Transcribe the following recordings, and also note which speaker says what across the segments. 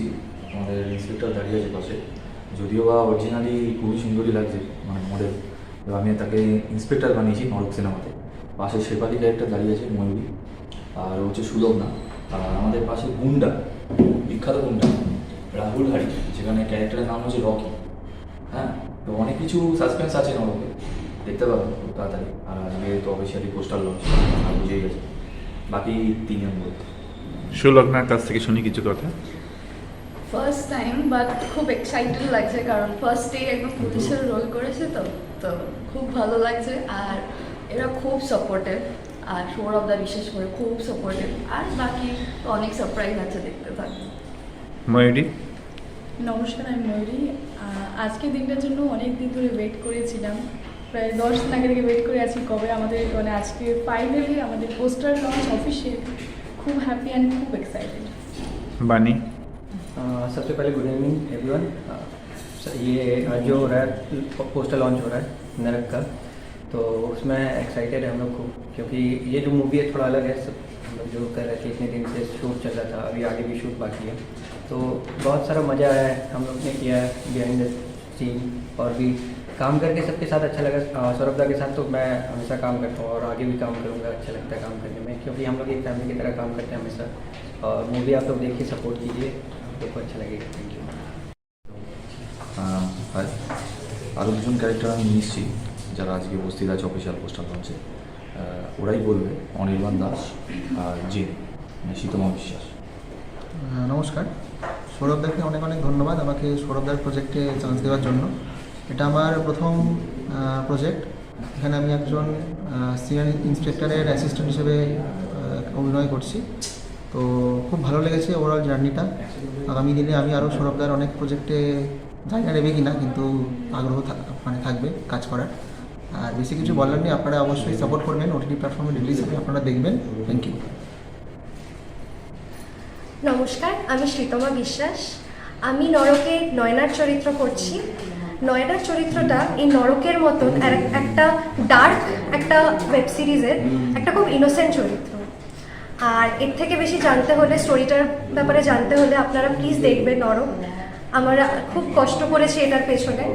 Speaker 1: এসেছি, আমাদের ইন্সপেক্টর দাঁড়িয়ে আছে পাশে, যদিও বা অরিজিনালি খুবই সুন্দরী লাগছে মানে মডেল। এবার আমি তাকে ইন্সপেক্টর বানিয়েছি নরক সিনেমাতে। পাশে শেফালি ক্যারেক্টার দাঁড়িয়ে আছে ময়ূরী, আর হচ্ছে সুলগ্না। আর আমাদের পাশে গুন্ডা, বিখ্যাত গুন্ডা রাহুল হারি, যেখানে ক্যারেক্টারের নাম হচ্ছে রকি। হ্যাঁ, তো অনেক কিছু সাসপেন্স আছে নরকে, দেখতে পাবেন খুব তাড়াতাড়ি। আর আজকে তো অফিসিয়ালি পোস্টার লঞ্চ, আর বুঝেই গেছে। বাকি 3 জন বলতে
Speaker 2: সুলগ্নার কাছ থেকে শুনি কিছু কথা।
Speaker 3: ফার্স্ট টাইম বাট খুব এক্সাইটেড লাগছে, কারণ ফার্স্টেই একদম পুলিশের রোল করেছে, তো তো খুব ভালো লাগছে। আর এরা খুব সাপোর্টিভ, আর সৌরভদা বিশেষ করে খুব সাপোর্টিভ। আর বাকি তো অনেক সারপ্রাইজ আছে, দেখতে থাকবে।
Speaker 2: ময়ূরী,
Speaker 4: নমস্কার, আমি ময়ূরী। আজকের দিনটার জন্য অনেক দিন ধরে ওয়েট করেছিলাম, প্রায় 10 দিন আগে থেকে ওয়েট করে আছি কবে আমাদের মানে আজকে ফাইনালি আমাদের পোস্টার লঞ্চ ऑफिशियल। खूब हैप्पी एंड खूब एक्साइटेड।
Speaker 2: बानी,
Speaker 5: सबसे पहले गुड इवनिंग एवरीवन। ये जो हो रहा है पोस्टर लॉन्च हो रहा है नरक का, तो उसमें एक्साइटेड है हम लोग खूब, क्योंकि ये जो मूवी है थोड़ा अलग है। सब हम लोग जो कर रहे थे इतने दिन से शूट चल रहा था, अभी आगे भी शूट बाकी है, तो बहुत सारा मज़ा आया है हम लोग ने किया है बिहाइंड द सीन। और भी काम करके सबके साथ अच्छा लगा। सौरभदा के साथ तो मैं हमेशा काम करता हूँ और आगे भी काम करूँगा, अच्छा लगता है काम करने में, क्योंकि हम लोग एक फैमिली की तरह काम करते हैं हमेशा। और मूवी आप लोग देखिए, सपोर्ट कीजिए, आपको अच्छा लगेगा। Thank you.
Speaker 1: আর আরও দুজন ক্যারেক্টার আমি নিয়ে এসেছি, যারা আজকে উপস্থিত আছে অফিসিয়াল পোস্টার লঞ্চে। ওরাই বলবে, অনির্বাণ দাস আর জিন, মানে শীতমা বিশ্বাস।
Speaker 6: নমস্কার, সৌরভদাকে অনেক অনেক ধন্যবাদ আমাকে সৌরভদার প্রজেক্টে চান্স দেওয়ার জন্য। এটা আমার প্রথম প্রজেক্ট। এখানে আমি একজন সিনিয়র ইন্সপেক্টরের অ্যাসিস্ট্যান্ট হিসেবে অভিনয় করছি। তো খুব ভালো লেগেছে ওভারঅল জার্নিটা। আগামী দিনে আমি আরও সৌরভদার অনেক প্রজেক্টে জায়গা নেবে কিনা, কিন্তু আগ্রহ মানে থাকবে কাজ করার। আর বেশি কিছু বলার নেই, আপনারা অবশ্যই সাপোর্ট করবেন। ওটিটি প্ল্যাটফর্মে রিলিজ হবে, আপনারা দেখবেন। Thank you.
Speaker 7: নমস্কার, আমি শীতমা বিশ্বাস। আমি নরকে নয়নার চরিত্র করছি। নয়নার চরিত্রটা এই নরকের মতন একটা ডার্ক একটা ওয়েব সিরিজের একটা খুব ইনোসেন্ট চরিত্র। আর এর থেকে বেশি জানতে হলে, স্টোরিটার ব্যাপারে জানতে হলে আপনারা প্লিজ দেখবেন নরক। আমরা খুব কষ্ট করেছি এটার পেছনে,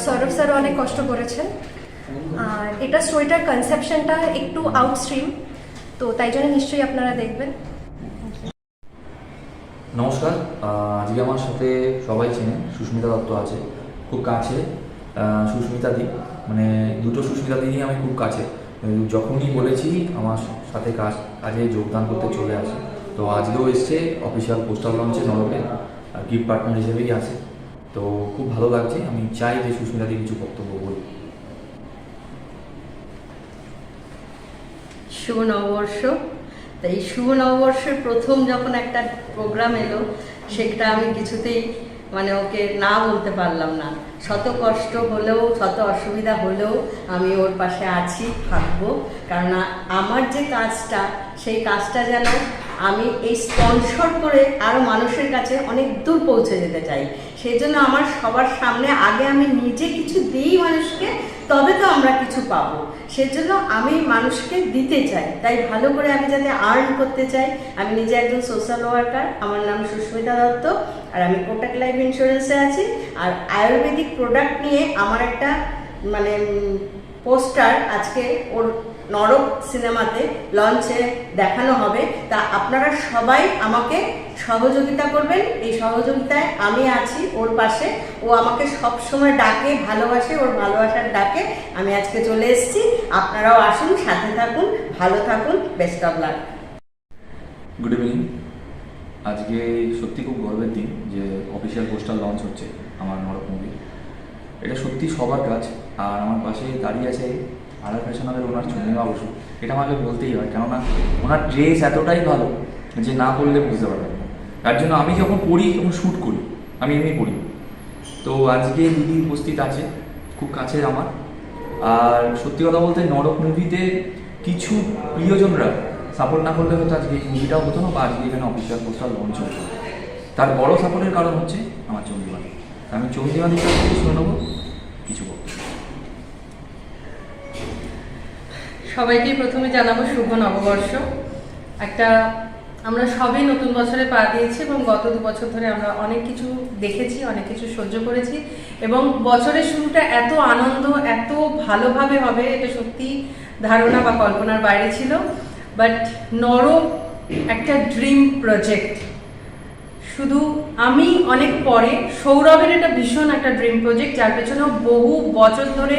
Speaker 7: সৌরভ স্যারও অনেক কষ্ট করেছেন। আর এটা স্টোরিটার কনসেপশনটা একটু আউটস্ট্রিম, তো তাই জন্য নিশ্চয়ই আপনারা দেখবেন।
Speaker 1: নমস্কার, আজকে আমার সাথে সবাই চেনেন, সুস্মিতা দত্ত আছে খুব কাছে। সুস্মিতা দি, মানে দুটো সুস্মিতা দি আমি খুব কাছে। যখনই বলেছি আমার সাথে কাজে যোগদান করতে চলে আসে। তো আজকেও এসছে অফিসিয়াল পোস্টার লঞ্চে নরকে, আর গিফট পার্টনার হিসেবেই আছে। তো খুব ভালো লাগছে। আমি চাই যে সুস্মিতা দি কিছু বক্তব্য বলি।
Speaker 8: শুভ নববর্ষ। তাই শুভ নববর্ষের প্রথম যখন একটা প্রোগ্রাম এলো, সেটা আমি কিছুতেই মানে ওকে না বলতে পারলাম না। শত কষ্ট হলেও, শত অসুবিধা হলেও আমি ওর পাশে আছি, থাকবো। কারণ আমার যে কাজটা, সেই কাজটা যেন আমি এই স্পন্সর করে আরও মানুষের কাছে অনেক দূর পৌঁছে যেতে চাই। সেই জন্য আমার সবার সামনে আগে আমি নিজে কিছু দিই মানুষকে, তবে তো আমরা কিছু পাবো। সেজন্য আমি মানুষকে দিতে চাই, তাই ভালো করে আমি যাতে আর্ন করতে চাই। আমি নিজে একজন সোশ্যাল ওয়ার্কার, আমার নাম সুস্মিতা দত্ত, আর আমি কোটাক লাইফ ইন্স্যুরেন্সে আছি। আর আয়ুর্বেদিক প্রোডাক্ট নিয়ে আমার একটা মানে পোস্টার আজকে ওর নরক সিনেমাতে লঞ্চে দেখানো হবে। তা আপনারা সবাই আমাকে সহযোগিতা করবেন। এই সহযোগিতায় আমি আছি ওর পাশে। ও আমাকে সবসময় ডাকে, ভালোবাসে, ওর ভালোবাসার ডাকে আমি আজকে চলে এসেছি। আপনারাও আসুন, সাথে থাকুন, ভালো থাকুন। Best of luck.
Speaker 1: Good evening. আজকে সত্যি খুব গর্বের দিন যে অফিসিয়াল পোস্টার লঞ্চ হচ্ছে আমার নরক মুভি। এটা সত্যি সবার কাজ। আর আমার পাশে দাঁড়িয়ে আছে আড়াই ফ্যাশনালের ওনার চন্দ্রিমা বসু। এটা আমাকে বলতেই হয়, কেননা ওনার ড্রেস এতটাই ভালো যে না পড়লে বুঝতে পারবেন না। তার জন্য আমি যখন পড়ি তখন শ্যুট করি, আমি এমনি পড়ি। তো আজকে দিদি উপস্থিত আছে, খুব কাছের আমার। আর সত্যি কথা বলতে নরক মুভিতে কিছু প্রিয়জনরা সাপোর্ট না করলে হয়তো আজকে এই মুভিটাও হতো না, বা আজকে এখানে অফিসিয়াল পোস্টার লঞ্চ হতো। তার বড় সাপোর্টের কারণ হচ্ছে আমার চন্দ্রিমা। আমি চন্দ্রিমা দিকে শুনে নেবো কিছু বক্তব্য।
Speaker 8: সবাইকে প্রথমে জানাবো শুভ নববর্ষ। একটা
Speaker 9: আমরা সবে নতুন বছরে পা দিয়েছি এবং গত 2 বছর ধরে আমরা অনেক কিছু দেখেছি, অনেক কিছু সহ্য করেছি এবং বছরের শুরুটা এত আনন্দ, এত ভালোভাবে হবে এটা সত্যি ধারণা বা কল্পনার বাইরে ছিল। বাট নরক একটা ড্রিম প্রজেক্ট, শুধু আমি অনেক পরে, সৌরভের এটা ভীষণ একটা ড্রিম প্রজেক্ট যার পেছনেও বহু বছর ধরে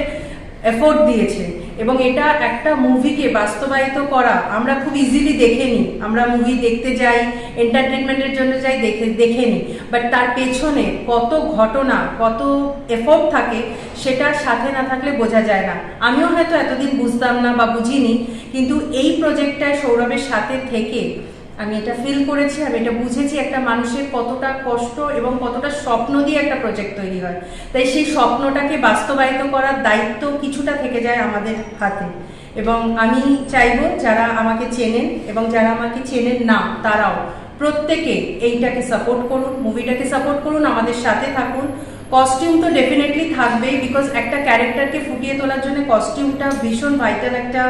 Speaker 9: এফোর্ট দিয়েছে এবং এটা একটা মুভিকে বাস্তবায়িত করা আমরা খুব ইজিলি দেখে নিই। আমরা মুভি দেখতে যাই, এন্টারটেনমেন্টের জন্য যাই, দেখে নিই, বাট তার পেছনে কত ঘটনা, কত এফোর্ট থাকে সেটা সাথে না থাকলে বোঝা যায় না। আমিও হয়তো এতদিন বুঝতাম না বা বুঝিনি, কিন্তু এই প্রজেক্টটায় সৌরভের সাথে থেকে আমি এটা ফিল করেছি, আমি এটা বুঝেছি একটা মানুষের কতটা কষ্ট এবং কতটা স্বপ্ন দিয়ে একটা প্রজেক্ট তৈরি হয়। তাই সেই স্বপ্নটাকে বাস্তবায়িত করার দায়িত্ব কিছুটা থেকে যায় আমাদের হাতে। এবং আমি চাইবো যারা আমাকে চেনেন এবং যারা আমাকে চেনেন না তারাও প্রত্যেকে এইটাকে সাপোর্ট করুন, মুভিটাকে সাপোর্ট করুন, আমাদের সাথে থাকুন। কস্টিউম তো ডেফিনেটলি থাকবেই, বিকজ একটা ক্যারেক্টারকে ফুটিয়ে তোলার জন্য কস্টিউমটা ভীষণ ভাইটাল একটা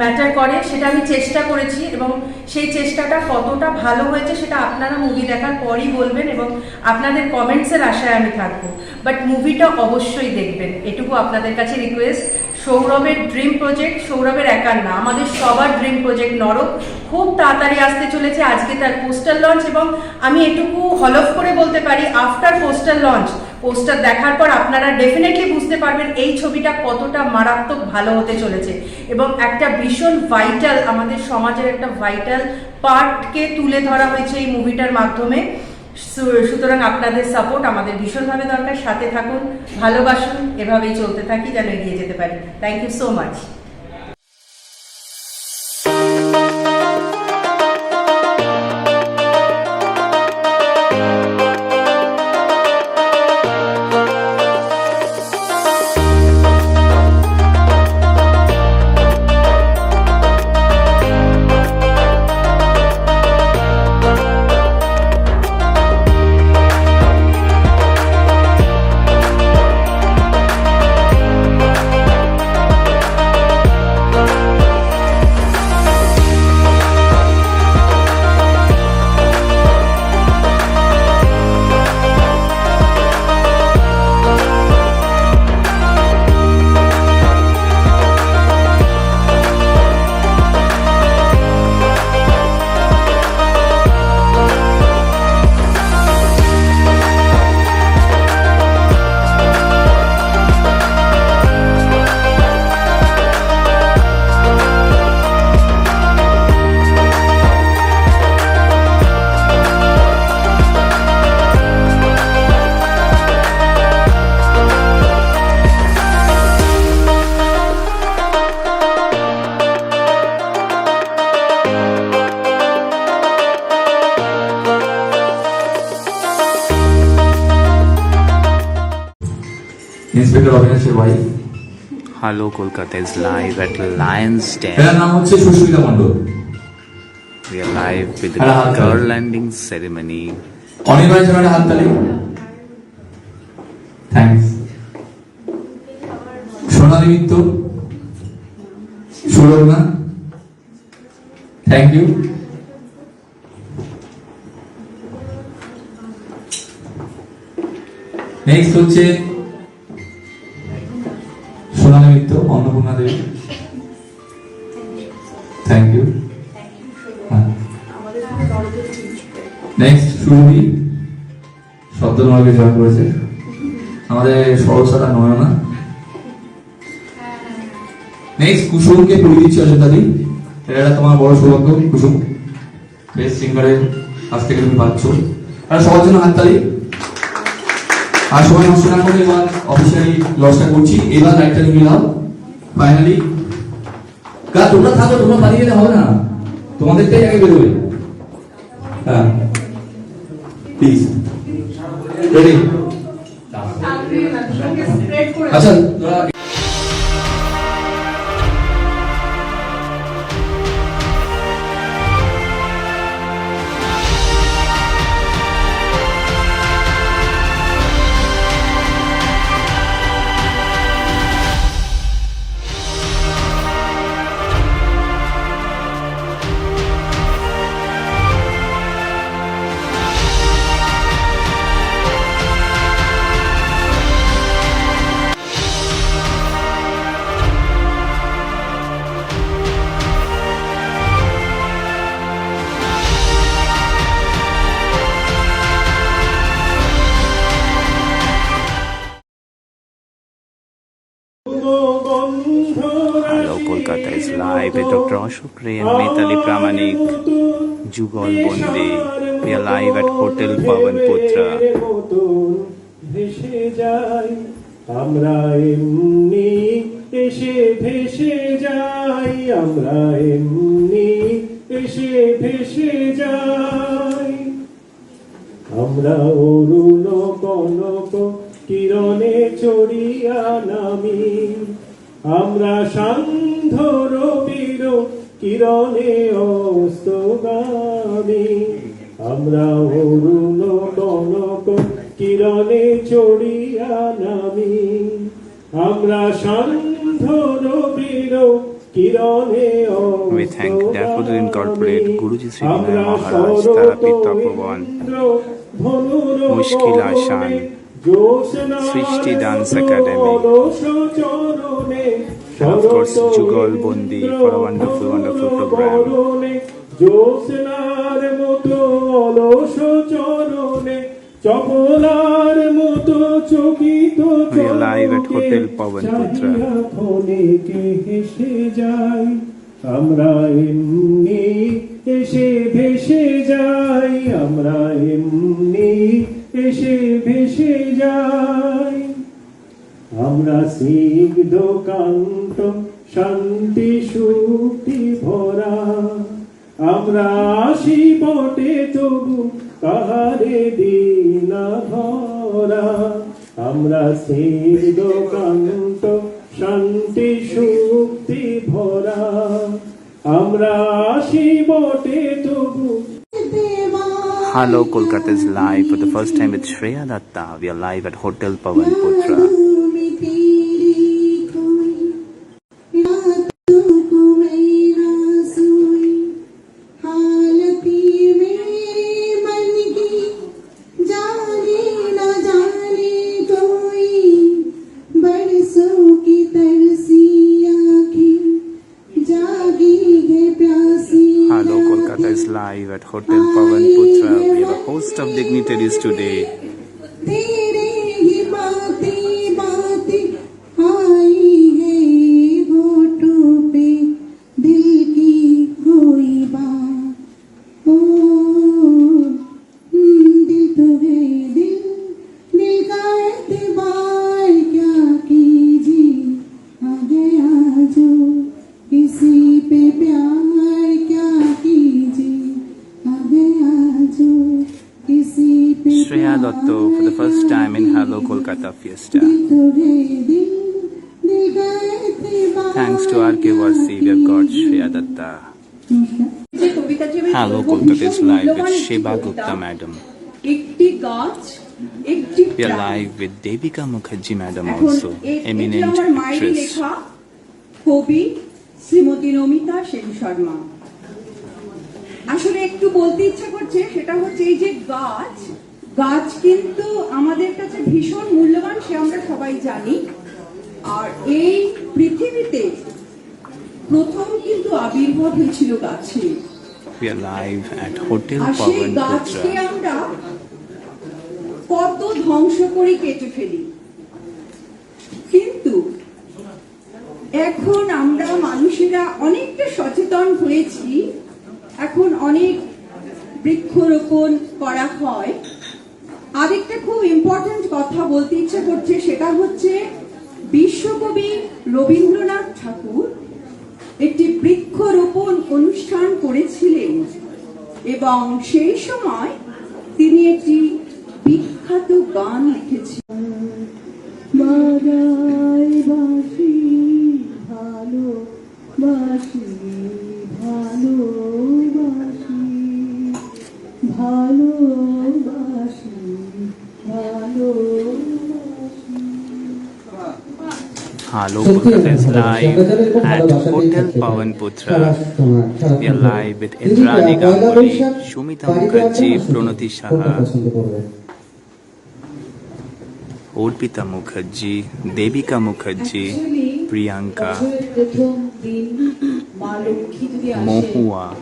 Speaker 9: ম্যাটার করে। সেটা আমি চেষ্টা করেছি এবং সেই চেষ্টাটা কতটা ভালো হয়েছে সেটা আপনারা মুভি দেখার পরই বলবেন এবং আপনাদের কমেন্টসের আশায় আমি থাকবো। বাট মুভিটা অবশ্যই দেখবেন, এটুকু আপনাদের কাছে রিকোয়েস্ট। সৌরভের ড্রিম প্রজেক্ট, সৌরভের একার না, আমাদের সবার ড্রিম প্রজেক্ট নরক খুব তাড়াতাড়ি আসতে চলেছে। আজকে তার পোস্টার লঞ্চ এবং আমি এটুকু হলফ করে বলতে পারি আফটার পোস্টার লঞ্চ, পোস্টার দেখার পর আপনারা ডেফিনেটলি বুঝতে পারবেন এই ছবিটা কতটা মারাত্মক ভালো হতে চলেছে এবং একটা ভীষণ ভাইটাল, আমাদের সমাজের একটা ভাইটাল পার্টকে তুলে ধরা হয়েছে এই মুভিটার মাধ্যমে। সুতরাং আপনাদের সাপোর্ট আমাদের ভীষণভাবে দরকার। সাথে থাকুন, ভালোবাসুন, এভাবেই চলতে থাকি যেন এগিয়ে যেতে পারি। Thank you so much.
Speaker 1: Inspector অবিনাশের wife.
Speaker 10: Hello Kolkata is live at Lions Den.
Speaker 1: এর নাম হচ্ছে সুস্মিতা মণ্ডল।
Speaker 10: We are live with the
Speaker 1: Hello,
Speaker 10: girl
Speaker 1: hello.
Speaker 10: landing ceremony.
Speaker 1: Anirban জন্য হাততালি। Thanks. Sonali Mitra, Surogna, thank you. Next হচ্ছে Sonali Mitra, Annapurna Devi, thank you. Next Surabhi, শব্দ নরকে জয়েন করেছে। আমাদের সরস্বতা নয়না। নেক্সট কুসুমকে পড়ে দিচ্ছি অযোধ্যাদি। এটা তোমার বড় সৌভাগ্য কুসুম, বেস্ট সিঙ্গারের কাছ থেকে তুমি পাচ্ছ। আর সবার জন্য হাততালি। আর সবাই নষ্ট না করে এবার অফিসিয়ালি লসটা করছি। এবার একটা নিয়ে নাও ফাইনালি। তোমরা থাকো, তোমরা পালিয়ে গেলে হবে না, তোমাদেরটাই আগে বেরোবে। হ্যাঁ প্লিজ রেডি। আচ্ছা
Speaker 10: Hello Kolkata is live with Dr. Ashok Ray and Mitali Pramanik. Jugal Bondi. We are live at Hotel Pawan Putra.
Speaker 11: ভেসে যাই আমরা এমনি এসে ভেসে যাই আমরা এমনি এসে ভেসে যাই আমরা অরুণ কনক কিরণে চড়িয়া নামি আমরা সান্ধ্য রবির কিরণে অস্তগামী আমরা অরুণ কনক কিরণে চড়িয়া নামি আমরা সান্ধ্য রবির কিরণে
Speaker 10: We thank Daffodil Incorporate, Guruji Sri Vinay Maharaj, Therapy Tapovan, Mushkil Ashan, Srishti Dance Academy, and of course Jugal Bondi for a wonderful, wonderful program.
Speaker 11: জ্যোৎস্নার মতো অলস চরণে চপলার মতো চকিত
Speaker 10: We are live at Hotel Pawan Putra.
Speaker 11: ফোনেকে হেসে যাই আমরা এমনি এসে ভেসে যাই আমরা এমনি এসে ভেসে যাই আমরা স্নিগ্ধ কান্ত শান্তি সুক্তি ভরা আমরা আসি বটে তবু কাহারে দিনা ভরা আমরা স্নিগ্ধ কান্ত শান্তি সুক্তি ভরা আমরা আসি বটে তবু
Speaker 10: Hello Kolkata is live for the first time with Shreya Datta. We are live at Hotel Pawan Putra. Hello Kolkata is live at Hotel Pawan Putra. We have a host of dignitaries today.
Speaker 12: तेरे ही बातें बातें आई है होठों पे दिल की कोई बात ओ दिल तो है दिल दिल का एतबार क्या कीजिए आ गया जो किसी पे प्यार क्या कीजिए आ गया जो किसी पे
Speaker 10: Shreya Datta for the first time in Hello Kolkata Fiesta. Thanks to RK Varsi, we have got Shreya Datta. Hello Kolkata is live with Sheba Gupta Madam.
Speaker 12: একটি গাছ একটি
Speaker 10: We are live with Devika Mukherjee Madam also, eminent actress.
Speaker 12: কবি শ্রীমতী নমিতা সেন শর্মা আসলে একটু বলতে ইচ্ছা করছে সেটা হচ্ছে এই যে গাছ গাছ কিন্তু আমাদের কাছে ভীষণ মূল্যবান সে আমরা সবাই জানি আর এই পৃথিবীতে প্রথম কিন্তু আবির্ভাব হয়েছিল গাছে
Speaker 10: We are live at Hotel
Speaker 12: আর সেই
Speaker 10: Pawan
Speaker 12: গাছকে
Speaker 10: Putra.
Speaker 12: আমরা কত ধ্বংস করে কেটে ফেলি কিন্তু এখন আমরা মানুষেরা অনেকটা সচেতন হয়েছি এখন অনেক বৃক্ষরোপণ করা হয় আরেকটা খুব ইম্পর্টেন্ট কথা বলতে ইচ্ছে করছে সেটা হচ্ছে বিশ্বকবি রবীন্দ্রনাথ ঠাকুর একটি বৃক্ষরোপণ অনুষ্ঠান করেছিলেন এবং সেই সময় তিনি একটি বিখ্যাত গান লিখেছিলেন বাঁশি ভালোবাসি ভালোবাসি ভালোবাসি ভালোবাসি
Speaker 10: Hello Kolkata is live at Hotel Pawan Putra. We are live with Indrani Ganguly, Shumita Mukherjee, Pranati Saha, Orpita Mukherjee, Devika Mukherjee, Priyanka, Mohua,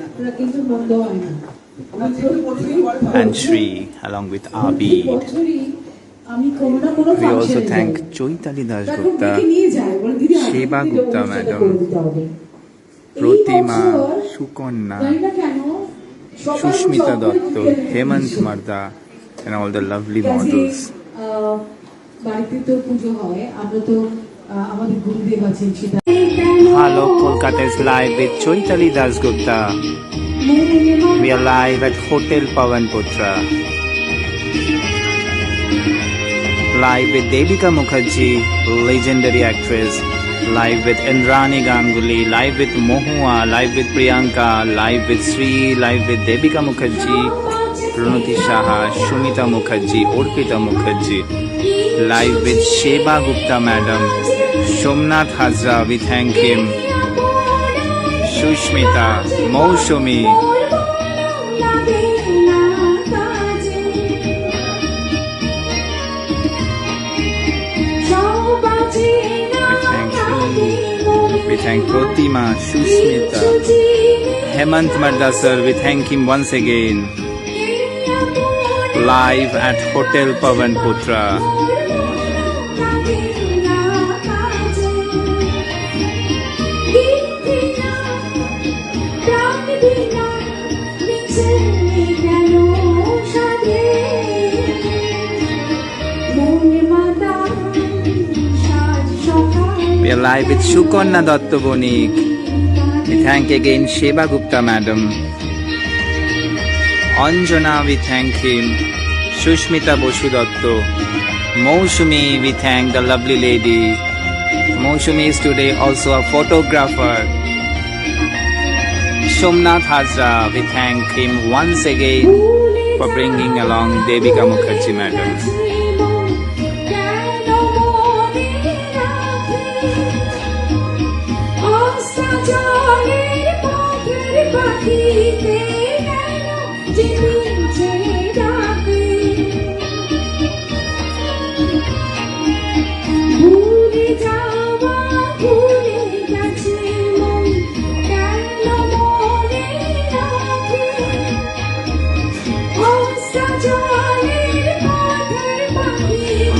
Speaker 10: and Shri along with Abid.
Speaker 12: আমি কোনো না কোনো
Speaker 10: We also
Speaker 12: ফাংশনে
Speaker 10: thank
Speaker 12: যাই।
Speaker 10: Choitali Das
Speaker 12: তারপর
Speaker 10: Gupta,
Speaker 12: দেখে নিয়ে যায়, বলে, দিদি আজকে
Speaker 10: Sheba
Speaker 12: দিদি
Speaker 10: Gupta
Speaker 12: অনুষ্ঠানটা
Speaker 10: madam,
Speaker 12: করে দিতে হবে। এই
Speaker 10: Protima,
Speaker 12: বছর
Speaker 10: Sukonna,
Speaker 12: জানি না কেন সবাই
Speaker 10: Sushmita
Speaker 12: চকলেট
Speaker 10: Dotto,
Speaker 12: খেতে
Speaker 10: Hemant
Speaker 12: দিচ্ছে।
Speaker 10: Marda, and all the lovely
Speaker 12: কাজে,
Speaker 10: models.
Speaker 12: বাড়িতে তো পুজো হয়, আমরা তো আমাদের গুরুদেব আছেন সেটা
Speaker 10: Hello, Kolkata is live with Choitali Das Gupta. We are live at Hotel Pawan Putra. Live with Devika Mukherjee, legendary actress. Live with Indrani Ganguly. Live with Mohua. Live with Priyanka. Live with Sri. Live with Devika Mukherjee, Pranati Saha, Shumita Mukherjee, Orpita Mukherjee. Live with Sheba Gupta madam, Somnath Hazra, we thank him. Sushmita, Mousumi. We thank Protima, Sushmita, Hemant Marda sir, we thank him once again. Live at Hotel Pawan Putra. We are live with Shukonna Dotto Bonik. We thank again Sheba Gupta madam. Anjana, we thank him. Sushmita Bosu Dotto. Mousumi, we thank the lovely lady. Mousumi is today also a photographer. Somnath Hazra, we thank him once again for bringing along Devika Mukherjee madam.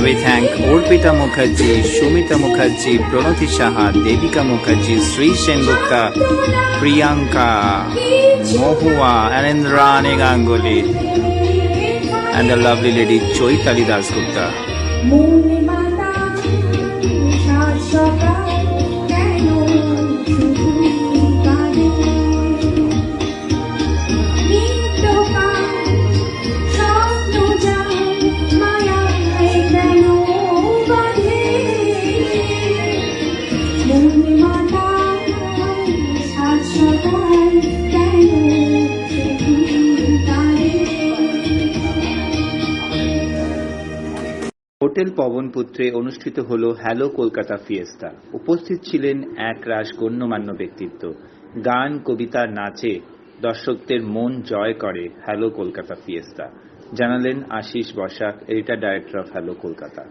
Speaker 10: We thank Orpita Mukherjee, Shumita Mukherjee, Pranati Saha, Devika Mukherjee, Sri Sengupta, Priyanka, Mohua, and Indrani Ganguly, and the lovely lady Choitali Das Gupta. Hotel পবনপুত্রে অনুষ্ঠিত হলো hello Kolkata Fiesta. উপস্থিত ছিলেন একরাশ গণ্যমান্য ব্যক্তিত্ব। গান, কবিতা, নাচে দর্শকদের মন জয় করে হ্যালো কলকাতা ফিয়েস্তা, জানালেন Ashis Basak, editor director of hello Kolkata.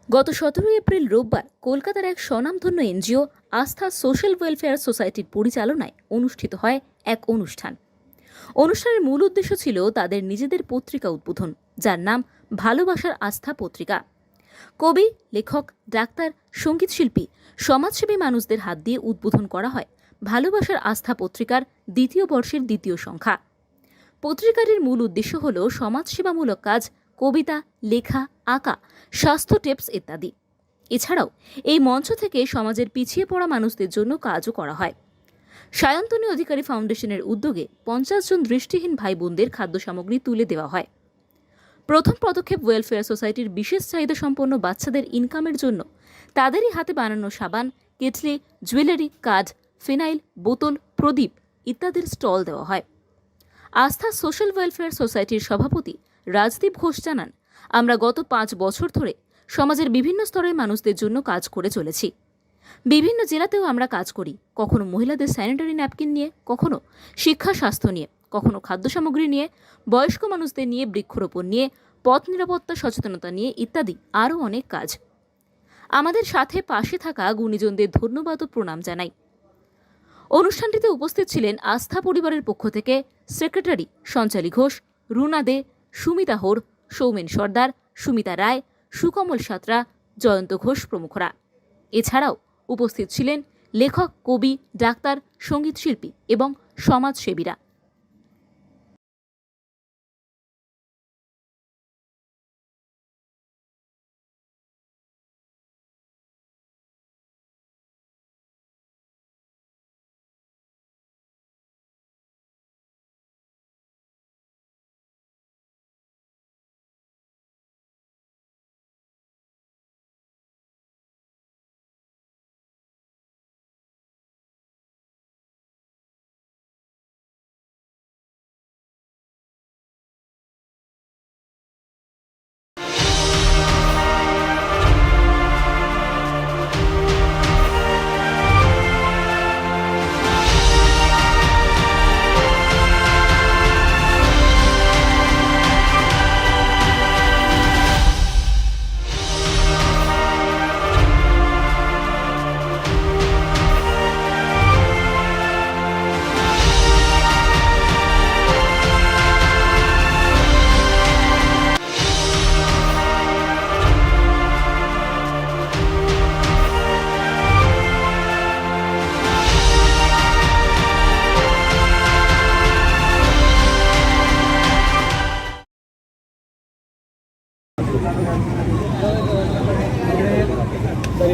Speaker 13: গত 17 এপ্রিল রোববার কলকাতার এক স্বনামধন্য এনজিও আস্থা সোশ্যাল ওয়েলফেয়ার সোসাইটির পরিচালনায় অনুষ্ঠিত হয় এক অনুষ্ঠান। অনুষ্ঠানের মূল উদ্দেশ্য ছিল তাদের নিজেদের পত্রিকা উদ্বোধন, যার নাম ভালোবাসার আস্থা পত্রিকা। কবি, লেখক, ডাক্তার, সঙ্গীতশিল্পী, সমাজসেবী মানুষদের হাত দিয়ে উদ্বোধন করা হয় ভালোবাসার আস্থা পত্রিকার 2য় বর্ষের 2য় সংখ্যা। পত্রিকাটির মূল উদ্দেশ্য হল সমাজসেবামূলক কাজ, কবিতা, লেখা, আঁকা, স্বাস্থ্য টিপস ইত্যাদি। এছাড়াও এই মঞ্চ থেকে সমাজের পিছিয়ে পড়া মানুষদের জন্য কাজও করা হয়। সায়ন্তনী অধিকারী ফাউন্ডেশনের উদ্যোগে 50 জন দৃষ্টিহীন ভাই বোনদের খাদ্য সামগ্রী তুলে দেওয়া হয়। প্রথম পদক্ষেপ ওয়েলফেয়ার সোসাইটির বিশেষ চাহিদা সম্পন্ন বাচ্চাদের ইনকামের জন্য তাদেরই হাতে বানানো সাবান, কেটলি, জুয়েলারি, কার্ড, ফিনাইল, বোতল, প্রদীপ ইত্যাদির স্টল দেওয়া হয়। আস্থা সোশ্যাল ওয়েলফেয়ার সোসাইটির সভাপতি রাজদীপ ঘোষ জানান, আমরা গত 5 বছর ধরে সমাজের বিভিন্ন স্তরের মানুষদের জন্য কাজ করে চলেছি। বিভিন্ন জেলাতেও আমরা কাজ করি, কখনো মহিলাদের স্যানিটারি ন্যাপকিন নিয়ে, কখনো শিক্ষা স্বাস্থ্য নিয়ে, কখনো খাদ্য সামগ্রী নিয়ে, বয়স্ক মানুষদের নিয়ে, বৃক্ষরোপণ নিয়ে, পথ নিরাপত্তা সচেতনতা নিয়ে ইত্যাদি আরও অনেক কাজ। আমাদের সাথে পাশে থাকা গুণীজনদের ধন্যবাদ ও প্রণাম জানাই। অনুষ্ঠানটিতে উপস্থিত ছিলেন আস্থা পরিবারের পক্ষ থেকে সেক্রেটারি সঞ্চালী ঘোষ, রুনা দে, সুমিতা হোর, সৌমেন সর্দার, সুমিতা রায়, সুকমল সাঁতরা, জয়ন্ত ঘোষ প্রমুখরা। এছাড়াও উপস্থিত ছিলেন লেখক, কবি, ডাক্তার, সঙ্গীতশিল্পী এবং সমাজসেবীরা।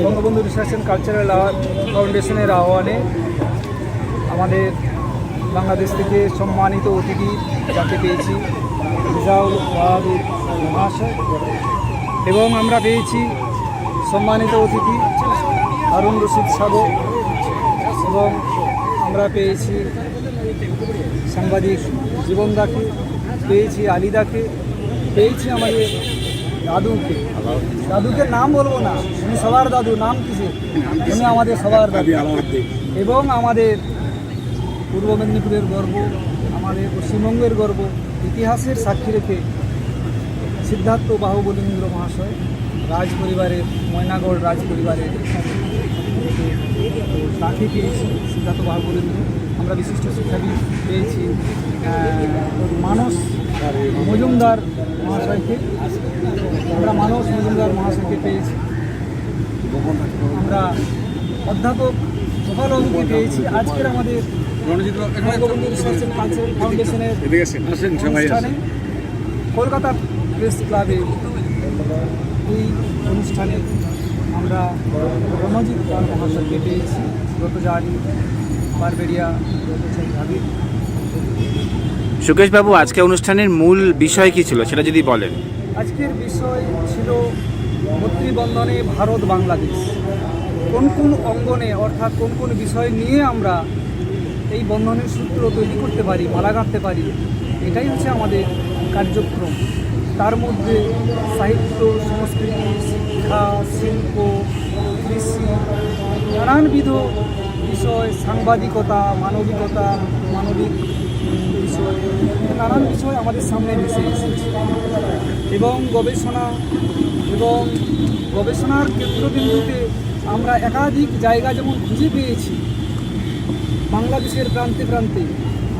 Speaker 14: বঙ্গবন্ধু রিসার্চ অ্যান্ড কালচারাল ফাউন্ডেশনের আহ্বানে আমাদের বাংলাদেশ থেকে সম্মানিত অতিথি যাকে পেয়েছি রিজাউল বাহাদুর মহাশয়, এবং আমরা পেয়েছি সম্মানিত অতিথি হারুন রশিদ সাগর, এবং আমরা পেয়েছি সাংবাদিক জীবনদাকে, পেয়েছি আলিদাকে, পেয়েছি আমাদের দাদুকে। দাদুকে নাম বলবো না, উনি সবার দাদু, নাম কিসে, উনি আমাদের সবার দাদু, এবং আমাদের পূর্ব মেদিনীপুরের গর্ব, আমাদের পশ্চিমবঙ্গের গর্ব, ইতিহাসের সাক্ষী রেখে সিদ্ধার্থ বাহুবলীন্দ্র মহাশয়, রাজ পরিবারের, ময়নাগড় রাজ পরিবারের তাকে পেয়েছি সিদ্ধার্থ বাহুবলীন্দ্র। আমরা বিশিষ্ট শিক্ষাবিদ পেয়েছি মানস মজুমদার মহাশয়কে, আমরা মানস মজুমদার মহাশয়কে পেয়েছি, আমরা অধ্যাপক গোপালবাবুকে পেয়েছি। আজকের আমাদের বঙ্গবন্ধু রিসার্চ অ্যান্ড কালচারাল ফাউন্ডেশনের অনুষ্ঠানে কলকাতা প্রেস ক্লাবে এই অনুষ্ঠানে আমরা রণজিৎ পাল মহাশয়কে পেয়েছি, ব্রতজারি বারবেরিয়া ভাবির।
Speaker 10: সুকেশবাবু, আজকে অনুষ্ঠানের মূল বিষয় কি ছিল সেটা যদি বলেন।
Speaker 14: আজকের বিষয় ছিল মৈত্রীবন্ধনে ভারত বাংলাদেশ, কোন কোন অঙ্গনে অর্থাৎ কোন কোন বিষয় নিয়ে আমরা এই বন্ধনের সূত্র তৈরি করতে পারি, মালা গাঁথতে পারি, এটাই হচ্ছে আমাদের কার্যক্রম। তার মধ্যে সাহিত্য, সংস্কৃতি, শিক্ষা, শিল্প, কৃষি, নানানবিধ বিষয়, সাংবাদিকতা, মানবিকতা, মানবিক বিষয়, নানান বিষয় আমাদের সামনে ভেসে এসেছে, এবং গবেষণা এবং গবেষণার কেন্দ্রবিন্দুতে আমরা একাধিক জায়গা যেমন খুঁজে পেয়েছি, বাংলাদেশের প্রান্তে প্রান্তে,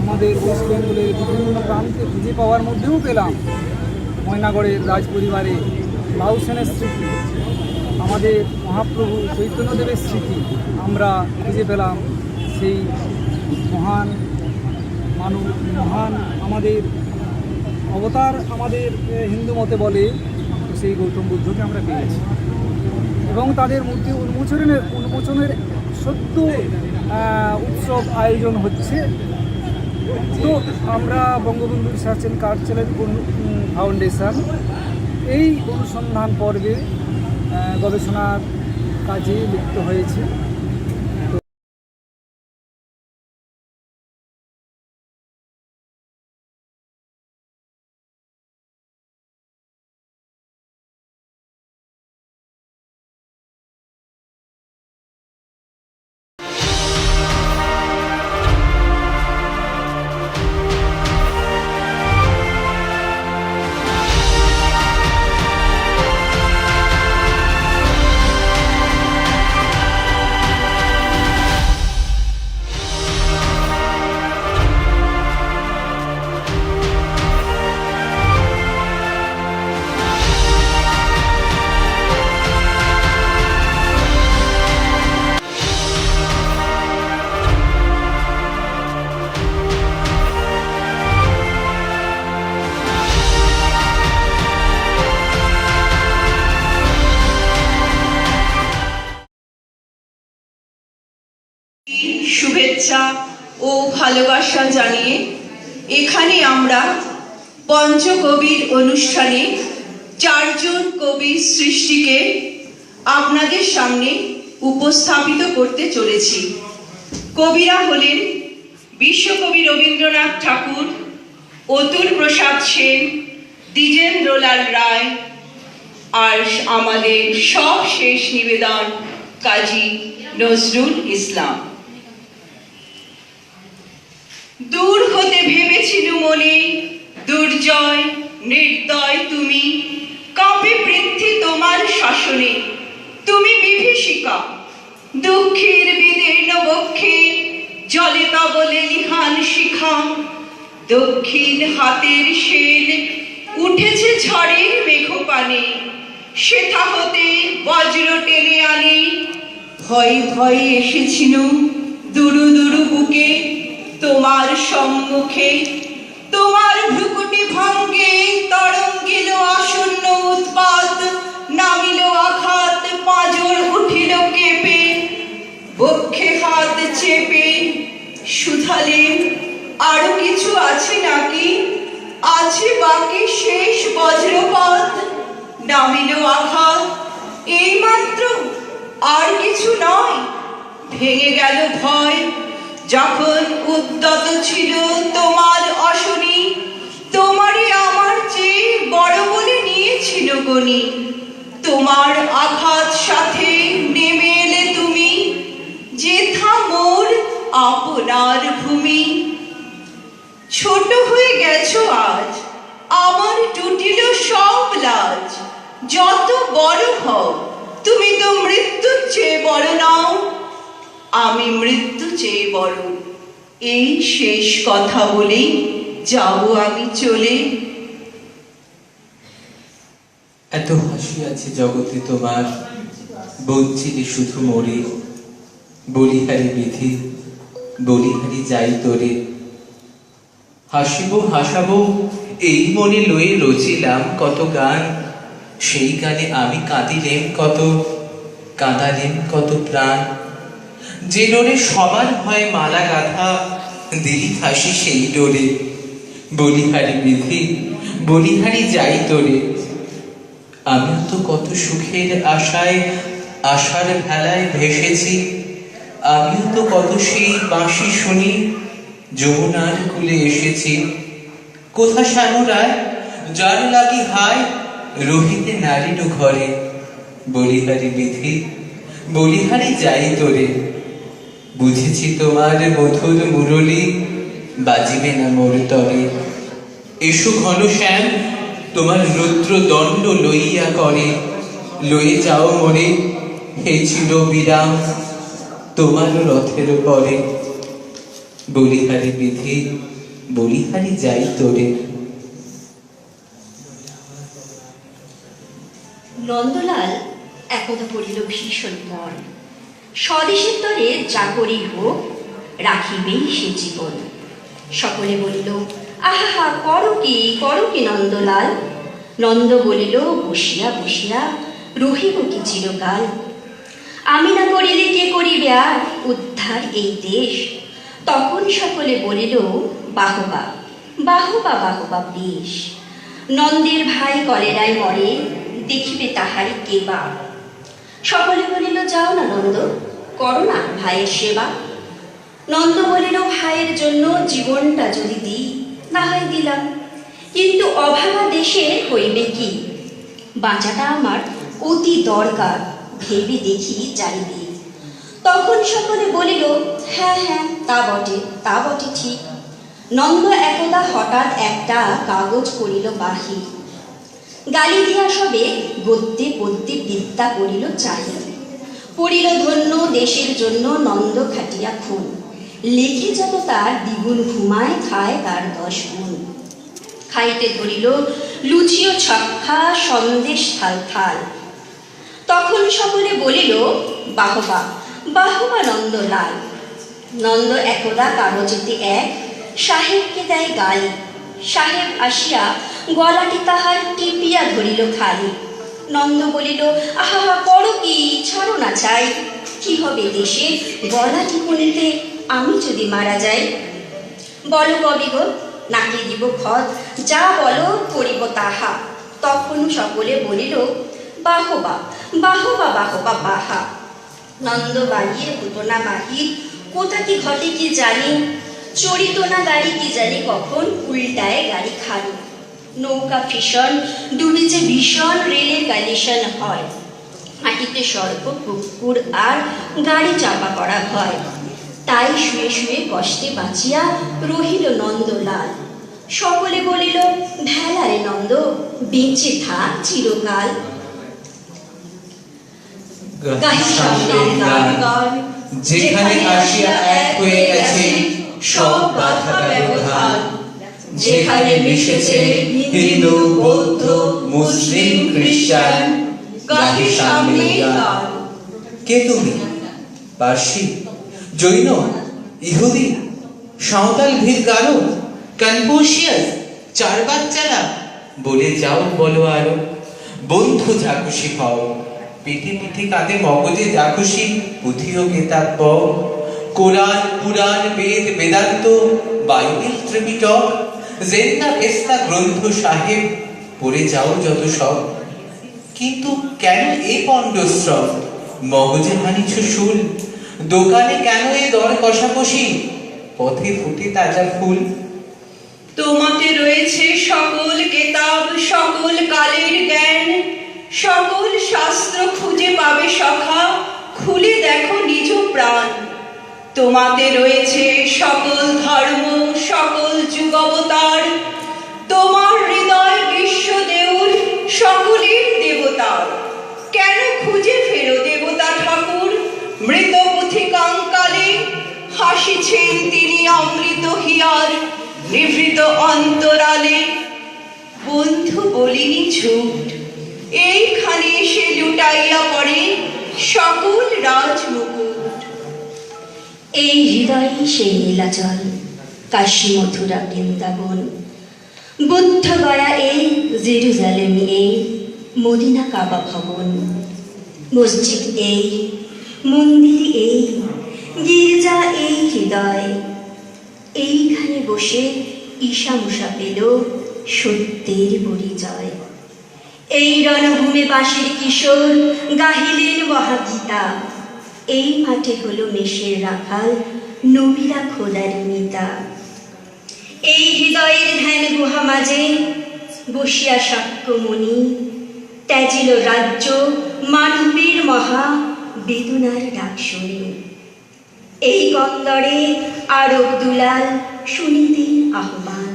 Speaker 14: আমাদের ওয়েস্ট বেঙ্গলের বিভিন্ন প্রান্তে খুঁজে পাওয়ার মধ্যেও পেলাম ময়নাগড়ের রাজপরিবারে লাউ সেনের স্মৃতি, আমাদের মহাপ্রভু চৈতন্যদেবের স্মৃতি আমরা খুঁজে পেলাম। সেই মহান আমাদের অবতার আমাদের হিন্দু মতে বলে, সেই গৌতম বুদ্ধকে আমরা পেয়েছি এবং তাদের মূর্তি উন্মোচনের সত্য উৎসব আয়োজন হচ্ছে। তো আমরা Bangabandhu research and cultural foundation এই অনুসন্ধান পর্বে গবেষণার কাজে লিপ্ত হয়েছে।
Speaker 15: শুভেচ্ছা ও ভালোবাসা জানিয়ে এখানে আমরা পঞ্চকবির অনুষ্ঠানে 4 জন কবির সৃষ্টিকে আপনাদের সামনে উপস্থাপিত করতে চলেছি। কবিরা হলেন বিশ্বকবি রবীন্দ্রনাথ ঠাকুর, অতুল প্রসাদ সেন, দ্বিজেন্দ্রলাল রায়, আর আমাদের সব শেষ নিবেদন কাজী নজরুল ইসলাম। দূর হতে ভেবেছিল মনে দুর্জয় নির্দয় তুমি, কাঁপে পৃথ্বী তোমার শাসনে, তুমি বিভীষিকা দুঃখের বিদীর্ণ বক্ষে, জলে তবলে লিহান শিখা, দক্ষিণ হাতের শেল উঠেছে ঝড়ের মেঘপানে, সেথা হতে বজ্র টেনে আনে, ভয়ে ভয়ে এসেছিল দুরু দুরু বুকে, তোমার সম্মুখে তোমার ভ্রুকুটি ভঙ্গে তরঙ্গিল আসন্ন উৎপাত, নামিল আঘাত, পাঁজর উঠিল কেঁপে, বক্ষে হাত চেপে শুধালেন আরো কিছু আছে নাকি, আছে বাকি শেষ বজ্রপাত, নামিল আঘাত, এইমাত্র আর কিছু নয়। ভেঙে গেল ভয় যখন উদ্যত ছিল তোমার অশনি, তোমারই আমার চেয়ে বড় বলে নিয়েছিল গণি, তোমার আঘাত সাথে নেমে এলে তুমি, যেথা মোর আপনার ভূমি। ছোট হয়ে গেছো আজ, আমার টুটিল সব লাজ, যত বড় হও তুমি তো মৃত্যুর চেয়ে বড় নাও, আমি মৃত্যু চেয়ে বড়। এই শেষ কথা বলেই যাব আমি চলে।
Speaker 16: এত হাসি আছে জগতে তোমার, বঞ্চিলে শুধু মোরে, বলিহারি বিধি বলিহারি যাই তোরে। হাসিব হাসাবো এই মনে লয়ে রচিলাম কত গান, সেই গানে আমি কাঁদিলেম কত, কাঁদালেম কত প্রাণ। যে ডোরে সবার ভয় মালা গাথা, দিলি ফাঁসি সেই ডোরে, বলিহারি বিধি বলিহারি যাই তোরে। আমিও তো কত সুখের আশায় আশার ভেলায় ভেসেছি, আমিও তো কত সেই বাঁশি শুনি যমুনার কূলে এসেছি। কোথা শ্যামরায় যার লাগি হায়, রহিতে নারীর ঘরে, বলিহারি বিধি বলিহারি যাই তোরে। বুঝেছি তোমার মধুর মুরলী, বাজিবে না মোর তরে। এসো ঘন শ্যাম তোমার রুদ্র দণ্ড লইয়া করে, লয়ে যাও মনে হে চির বিরাম তোমার রথের পরে বলিহারি বিধি বলিহারি যাই তোরে।
Speaker 17: নন্দলাল একদা করিল ভীষণ পণ, স্বদেশের তরে যা করি হোক রাখিবেই সে জীবন। সকলে বলিল আহা করো কি নন্দলাল। নন্দ বলিল বসিয়া বসিয়া রহিব কি চিরকাল। আমি না করিলে কে করিবে আর উদ্ধার এই দেশ। তখন সকলে বলিল বাহবা বাহবা বাহবা বেশ। নন্দের ভাই কলেরায় মরে দেখিবে তাহারি কেবা। সকলে বলিল যাও না নন্দ, করো না ভাইয়ের সেবা। নন্দ বলিল ভাইয়ের জন্য জীবনটা যদি দিই না হয় দিলাম, কিন্তু অভাগা দেশের হইবে কি। বাঁচাটা আমার অতি দরকার, ভেবে দেখি চারিদিক। তখন সকলে বলিল হ্যাঁ হ্যাঁ তা বটে ঠিক। নন্দ একদা হঠাৎ একটা কাগজ করিল বাহির, গালি দিয়া সবে গদ্যে পদ্যে বিদ্যা করিল চাহি। পড়িল ধন্য দেশের জন্য নন্দ খাটিয়া খুন, লেখে যত তার দ্বিগুণ ঘুমায় খায় তার 10 গুণ। খাইতে ধরিল লুচি ও ছক্কা সন্দেশ থাল থাল। তখন সকলে বলিল বাহবা বাহবা নন্দলাল। নন্দ একদা কাগজেতে এক সাহেবকে দেয় গালি। সাহেব আসিয়া গলাটি তাহার টিপিয়া ধরিল খালি। নন্দ বলিল আহা করো কি, ছাড়ো না চাই। কি হবে দেশে গলা টিপুনিতে আমি যদি মারা যাই। বলো কবি গো, নাকি দিব খত, যা বলো করিব তাহা। তখন সকলে বলিল বাহবা বাহবা বাহবা বাহা। নন্দ বাহির হতো না বাহির, কোথা কি ঘটে কি জানি। চড়িত না গাড়ি কি জানি কখন, উল্টায় গাড়ি খালি। নৌকা ভীষণ ডুবেছে ভীষণ, রেলের কালিশন হয়। মাটিতে সর্প পুকুর আর গাড়ি চাপা করা হয়। তাই শুয়ে শুয়ে কষ্টে বাঁচিয়া রহিল নন্দলাল। সকলে বলিল ভেলারে নন্দ, বেঁচে থাক চিরকাল।
Speaker 16: যেখানে আসিয়া এক হয়ে গেছে সব বাধা ব্যবধান, যেখানে মিশেছে হিন্দু বৌদ্ধ মুসলিম খ্রিস্টান, গাহি সামনে গান। কে তুমি? পার্সি, জৈন, ইহুদি, সাঁওতাল, ভিড় গারো, কনফুসিয়াস, চার বাচ্চারা, বলে যাও বলো আরো। বন্ধু যা খুশি হও, পিঠে পিঠে কাঁধে মগজে যা খুশি পুঁথিও কেতাব পড়। কোরআন পুরাণ বেদ বেদান্ত বাইবেল ত্রিপিটক জেন্দা ভেস্তা গ্রন্থ সাহেব পড়ে যাও যত সব। কিন্তু কেন এই পণ্ডশ্রম? মগজে মানিছ শুল, দোকানে কেন এই দর কষাকষি? পথে ফুটে তাজা ফুল।
Speaker 15: তোমাতে রয়েছে সকল কেতাব, সকল কালের জ্ঞান, সকল শাস্ত্র খুঁজে পাবে সখা, খুলে দেখো নিজ প্রাণ। তোমাতে রয়েছে সকল ধর্ম, সকল যুগ অবতার, তোমার হৃদয় বিশ্ব দেউল, সকলের দেবতার। কেন খুঁজে ফেরো দেবতা ঠাকুর? মৃত পুঁথি কঙ্কালে হাসিছেন তিনি অমৃত হিয়ার নিভৃত অন্তরালে। বন্ধু বলিনি ঝুট, এইখানে এসে লুটাইয়া পড়ে সকল রাজমুকুট।
Speaker 17: এই হৃদয় সেই নীলাচল, কাশী মথুরা বৃন্দাবন, বুদ্ধ গয়া এই, জেরুজালেম এই, মদিনা কাবা ভবন। মসজিদ এই, মন্দির এই, গির্জা এই হৃদয়। এইখানে বসে ঈশা মুসা পেল সত্যের পরিচয়। এই রণভূমে বাঁশির কিশোর গাহিলেন মহাগীতা। এই মাঠে হলো মেষের রাখাল, নবীরা খোদার মিতা। এই হৃদয়ের ধ্যান গুহা মাঝে বসিয়া সাক্ষ্যমণি, ত্যাজিল রাজ্য মানবীর মহা বেদনার ডাক শুনি। এই কন্দরে আরব দুলাল শুনিতেন আহ্বান,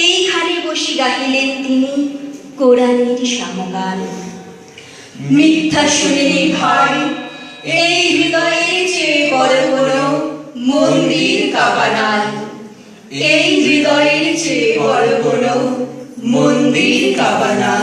Speaker 17: এইখানে বসি গাহিলেন তিনি কোরআনের সমগান।
Speaker 15: মিথ্যা শুনিনি ভাই, এই হৃদয়ের চেয়ে বড় কোনো মন্দির কাবা নাই, এই হৃদয়ের চেয়ে বড় কোনো মন্দির কাবা নাই।